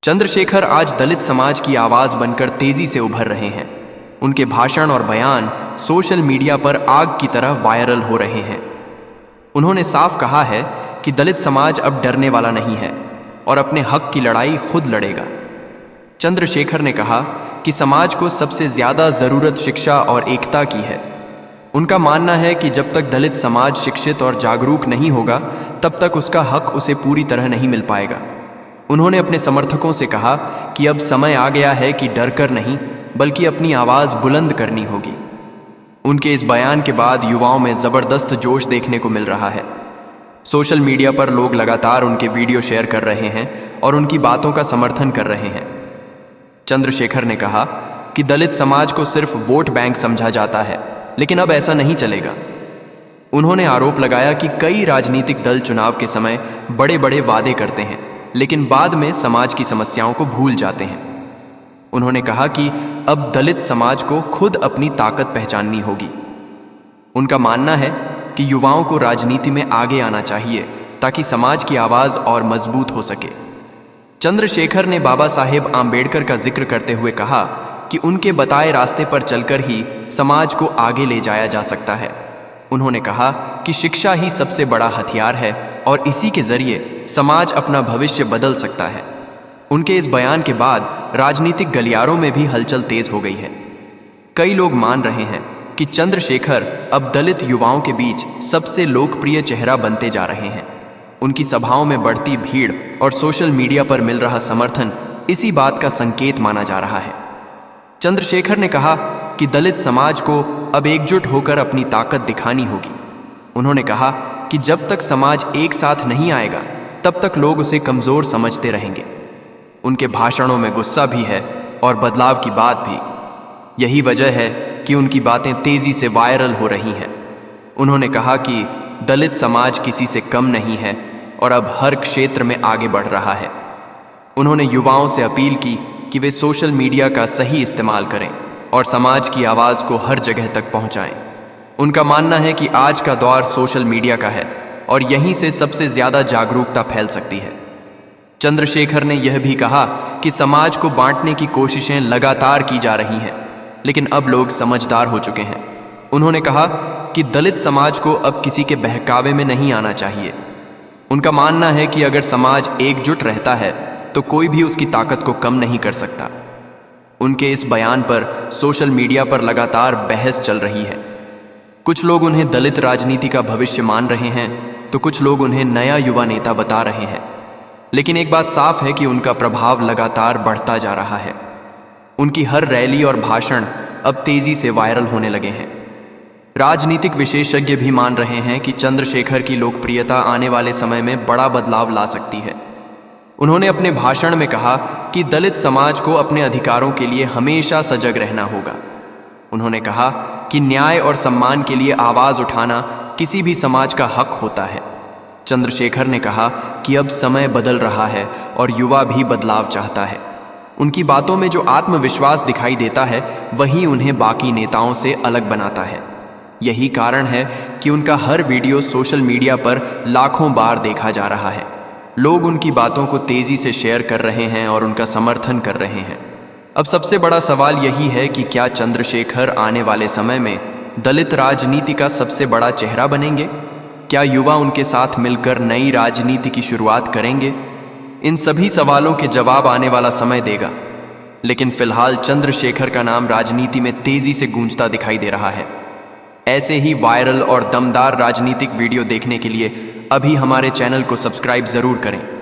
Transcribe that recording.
चंद्रशेखर आज दलित समाज की आवाज बनकर तेजी से उभर रहे हैं। उनके भाषण और बयान सोशल मीडिया पर आग की तरह वायरल हो रहे हैं। उन्होंने साफ कहा है कि दलित समाज अब डरने वाला नहीं है और अपने हक की लड़ाई खुद लड़ेगा। चंद्रशेखर ने कहा कि समाज को सबसे ज्यादा जरूरत शिक्षा और एकता की है। उनका मानना है कि जब तक दलित समाज शिक्षित और जागरूक नहीं होगा तब तक उसका हक उसे पूरी तरह नहीं मिल पाएगा। उन्होंने अपने समर्थकों से कहा कि अब समय आ गया है कि डर कर नहीं बल्कि अपनी आवाज बुलंद करनी होगी। उनके इस बयान के बाद युवाओं में जबरदस्त जोश देखने को मिल रहा है। सोशल मीडिया पर लोग लगातार उनके वीडियो शेयर कर रहे हैं और उनकी बातों का समर्थन कर रहे हैं। चंद्रशेखर ने कहा कि दलित समाज को सिर्फ वोट बैंक समझा जाता है, लेकिन अब ऐसा नहीं चलेगा। उन्होंने आरोप लगाया कि कई राजनीतिक दल चुनाव के समय बड़े बड़े वादे करते हैं, लेकिन बाद में समाज की समस्याओं को भूल जाते हैं। उन्होंने कहा कि अब दलित समाज को खुद अपनी ताकत पहचाननी होगी। उनका मानना है कि युवाओं को राजनीति में आगे आना चाहिए ताकि समाज की आवाज और मजबूत हो सके। चंद्रशेखर ने बाबा साहेब आम्बेडकर का जिक्र करते हुए कहा कि उनके बताए रास्ते पर चलकर ही समाज को आगे ले जाया जा सकता है। उन्होंने कहा कि शिक्षा ही सबसे बड़ा हथियार है और इसी के जरिए समाज अपना भविष्य बदल सकता है। उनके इस बयान के बाद राजनीतिक गलियारों में भी हलचल तेज हो गई है। कई लोग मान रहे हैं कि चंद्रशेखर अब दलित युवाओं के बीच सबसे लोकप्रिय चेहरा बनते जा रहे हैं। उनकी सभाओं में बढ़ती भीड़ और सोशल मीडिया पर मिल रहा समर्थन इसी बात का संकेत माना जा रहा है। चंद्रशेखर ने कहा कि दलित समाज को अब एकजुट होकर अपनी ताकत दिखानी होगी। उन्होंने कहा कि जब तक समाज एक साथ नहीं आएगा तब तक लोग उसे कमजोर समझते रहेंगे। उनके भाषणों में गुस्सा भी है और बदलाव की बात भी। यही वजह है कि उनकी बातें तेजी से वायरल हो रही हैं। उन्होंने कहा कि दलित समाज किसी से कम नहीं है और अब हर क्षेत्र में आगे बढ़ रहा है। उन्होंने युवाओं से अपील की कि वे सोशल मीडिया का सही इस्तेमाल करें और समाज की आवाज़ को हर जगह तक पहुंचाएं। उनका मानना है कि आज का दौर सोशल मीडिया का है और यहीं से सबसे ज़्यादा जागरूकता फैल सकती है। चंद्रशेखर ने यह भी कहा कि समाज को बांटने की कोशिशें लगातार की जा रही हैं, लेकिन अब लोग समझदार हो चुके हैं। उन्होंने कहा कि दलित समाज को अब किसी के बहकावे में नहीं आना चाहिए। उनका मानना है कि अगर समाज एकजुट रहता है तो कोई भी उसकी ताकत को कम नहीं कर सकता। उनके इस बयान पर सोशल मीडिया पर लगातार बहस चल रही है। कुछ लोग उन्हें दलित राजनीति का भविष्य मान रहे हैं तो कुछ लोग उन्हें नया युवा नेता बता रहे हैं। लेकिन एक बात साफ है कि उनका प्रभाव लगातार बढ़ता जा रहा है। उनकी हर रैली और भाषण अब तेजी से वायरल होने लगे हैं। राजनीतिक विशेषज्ञ भी मान रहे हैं कि चंद्रशेखर की लोकप्रियता आने वाले समय में बड़ा बदलाव ला सकती है। उन्होंने अपने भाषण में कहा कि दलित समाज को अपने अधिकारों के लिए हमेशा सजग रहना होगा। उन्होंने कहा कि न्याय और सम्मान के लिए आवाज उठाना किसी भी समाज का हक होता है। चंद्रशेखर ने कहा कि अब समय बदल रहा है और युवा भी बदलाव चाहता है। उनकी बातों में जो आत्मविश्वास दिखाई देता है वही उन्हें बाकी नेताओं से अलग बनाता है। यही कारण है कि उनका हर वीडियो सोशल मीडिया पर लाखों बार देखा जा रहा है। लोग उनकी बातों को तेजी से शेयर कर रहे हैं और उनका समर्थन कर रहे हैं। अब सबसे बड़ा सवाल यही है कि क्या चंद्रशेखर आने वाले समय में दलित राजनीति का सबसे बड़ा चेहरा बनेंगे? क्या युवा उनके साथ मिलकर नई राजनीति की शुरुआत करेंगे? इन सभी सवालों के जवाब आने वाला समय देगा। लेकिन फिलहाल चंद्रशेखर का नाम राजनीति में तेजी से गूंजता दिखाई दे रहा है। ऐसे ही वायरल और दमदार राजनीतिक वीडियो देखने के लिए अभी हमारे चैनल को सब्सक्राइब जरूर करें।